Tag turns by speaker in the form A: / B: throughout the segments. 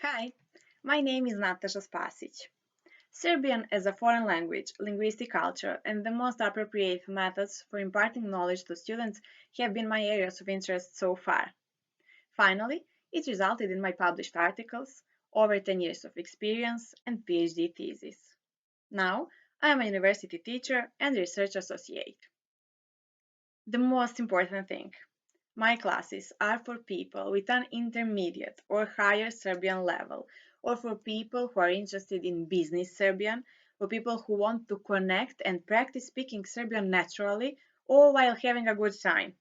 A: Hi, my name is Natasha Spasic. Serbian as a foreign language, linguistic culture, and the most appropriate methods for imparting knowledge to students have been my areas of interest so far. Finally, it resulted in my published articles, over 10 years of experience, and PhD thesis. Now, I am a university teacher and research associate. The most important thing, my classes are for people with an intermediate or higher Serbian level, or for people who are interested in business Serbian, or people who want to connect and practice speaking Serbian naturally, all while having a good time.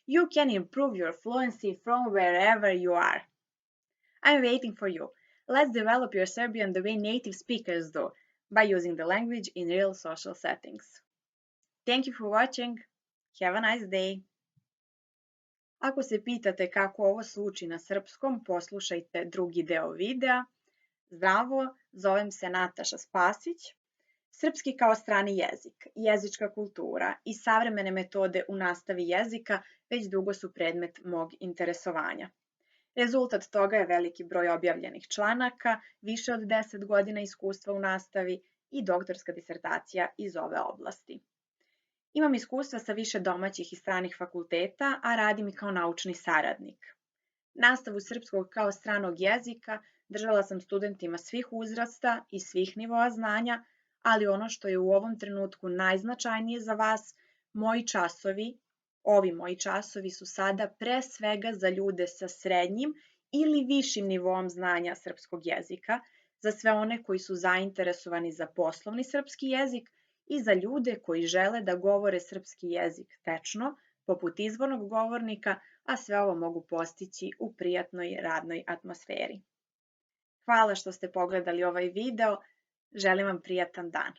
A: You can improve your fluency from wherever you are. I'm waiting for you. Let's develop your Serbian the way native speakers do, by using the language in real social settings. Thank you for watching. Have a nice day. Ako se pitate kako ovo zvuči na srpskom, poslušajte drugi deo videa. Zdravo, zovem se Nataša Spasić. Srpski kao strani jezik, jezička kultura i savremene metode u nastavi jezika već dugo su predmet mog interesovanja. Rezultat toga je veliki broj objavljenih članaka, više od 10 godina iskustva u nastavi i doktorska disertacija iz ove oblasti. Imam iskustva sa više domaćih i stranih fakulteta, a radim i kao naučni saradnik. Nastavu srpskog kao stranog jezika držala sam studentima svih uzrasta i svih nivoa znanja, ali ono što je u ovom trenutku najznačajnije za vas, ovi moji časovi su sada pre svega za ljude sa srednjim ili višim nivoom znanja srpskog jezika, za sve one koji su zainteresovani za poslovni srpski jezik i za ljude koji žele da govore srpski jezik tečno, poput izvornog govornika, a sve ovo mogu postići u prijatnoj radnoj atmosferi. Hvala što ste pogledali ovaj video, želim vam prijatan dan.